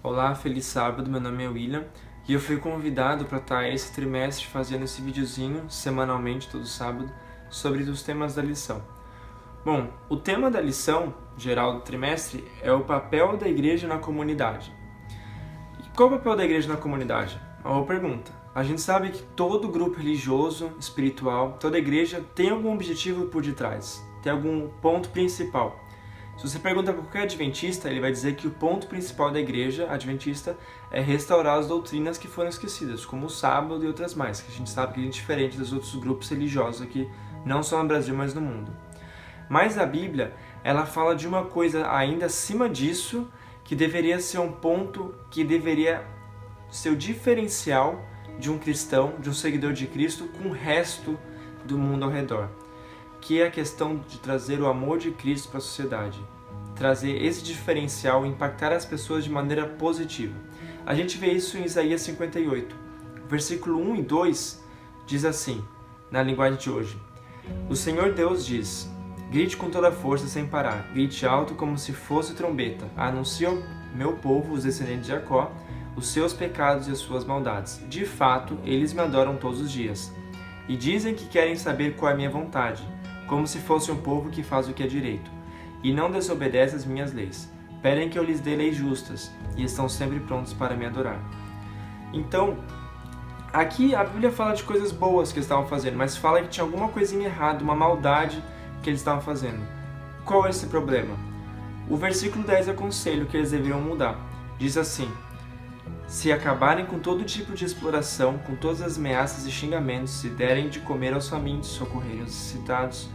Olá, feliz sábado, meu nome é William e eu fui convidado para estar esse trimestre fazendo esse videozinho semanalmente, todo sábado, sobre os temas da lição. Bom, o tema da lição geral do trimestre é o papel da igreja na comunidade. E qual o papel da igreja na comunidade? Uma boa pergunta. A gente sabe que todo grupo religioso, espiritual, toda igreja tem algum objetivo por detrás, tem algum ponto principal. Se você pergunta para qualquer adventista, ele vai dizer que o ponto principal da igreja adventista é restaurar as doutrinas que foram esquecidas, como o sábado e outras mais, que a gente sabe que é diferente dos outros grupos religiosos aqui, não só no Brasil, mas no mundo. Mas a Bíblia, ela fala de uma coisa ainda acima disso, que deveria ser um ponto que deveria ser o diferencial de um cristão, de um seguidor de Cristo, com o resto do mundo ao redor, que é a questão de trazer o amor de Cristo para a sociedade, trazer esse diferencial e impactar as pessoas de maneira positiva. A gente vê isso em Isaías 58. Versículo 1 e 2 diz assim, na linguagem de hoje: O Senhor Deus diz: grite com toda a força sem parar, grite alto como se fosse trombeta, anuncie ao meu povo, os descendentes de Jacó, os seus pecados e as suas maldades. De fato, eles me adoram todos os dias. E dizem que querem saber qual é a minha vontade, como se fosse um povo que faz o que é direito, e não desobedece às minhas leis. Pedem que eu lhes dê leis justas, e estão sempre prontos para me adorar. Então, aqui a Bíblia fala de coisas boas que eles estavam fazendo, mas fala que tinha alguma coisinha errada, uma maldade que eles estavam fazendo. Qual é esse problema? O versículo 10 aconselha que eles deveriam mudar. Diz assim: se acabarem com todo tipo de exploração, com todas as ameaças e xingamentos, se derem de comer aos famintos, socorrerem os necessitados,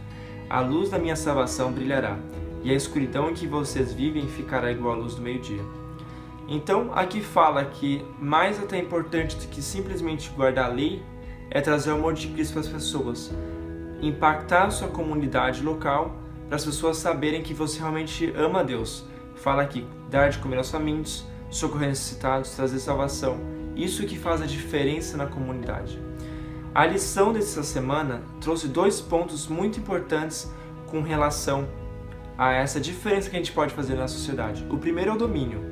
a luz da minha salvação brilhará, e a escuridão em que vocês vivem ficará igual à luz do meio-dia. Então, aqui fala que mais até importante do que simplesmente guardar a lei é trazer o amor de Cristo para as pessoas, impactar a sua comunidade local, para as pessoas saberem que você realmente ama a Deus. Fala aqui, dar de comer aos famintos, socorrer necessitados, trazer salvação. Isso que faz a diferença na comunidade. A lição dessa semana trouxe 2 pontos muito importantes com relação a essa diferença que a gente pode fazer na sociedade. O primeiro é o domínio.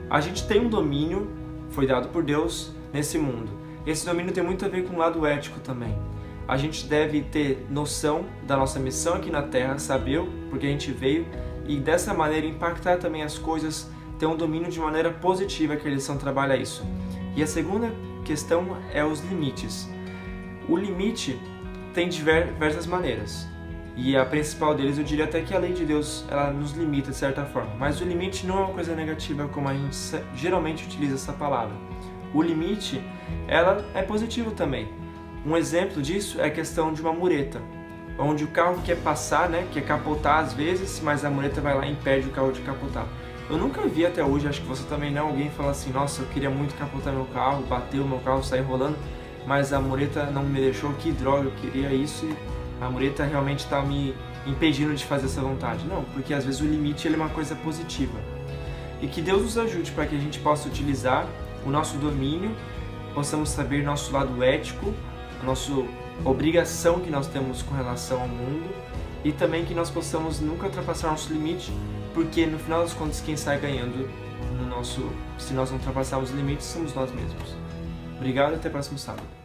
A gente tem um domínio, foi dado por Deus, nesse mundo. Esse domínio tem muito a ver com o lado ético também. A gente deve ter noção da nossa missão aqui na Terra, saber porque a gente veio e dessa maneira impactar também as coisas, ter um domínio de maneira positiva, que a lição trabalha isso. E a segunda questão é os limites. O limite tem diversas maneiras. E a principal deles, eu diria até que a lei de Deus, ela nos limita de certa forma. Mas o limite não é uma coisa negativa como a gente geralmente utiliza essa palavra. O limite, ela é positivo também. Um exemplo disso é a questão de uma mureta, onde o carro quer passar, quer capotar às vezes, mas a mureta vai lá e impede o carro de capotar. Eu nunca vi até hoje, acho que você também não, alguém fala assim: nossa, eu queria muito capotar meu carro, bater o meu carro, sair rolando, mas a mureta não me deixou, que droga, eu queria isso e a mureta realmente está me impedindo de fazer essa vontade. Não, porque às vezes o limite ele é uma coisa positiva. E que Deus nos ajude para que a gente possa utilizar o nosso domínio, possamos saber nosso lado ético, a nossa obrigação que nós temos com relação ao mundo, e também que nós possamos nunca ultrapassar nosso limite, porque no final das contas quem sai ganhando se nós não ultrapassarmos os limites somos nós mesmos. Obrigado e até o próximo sábado.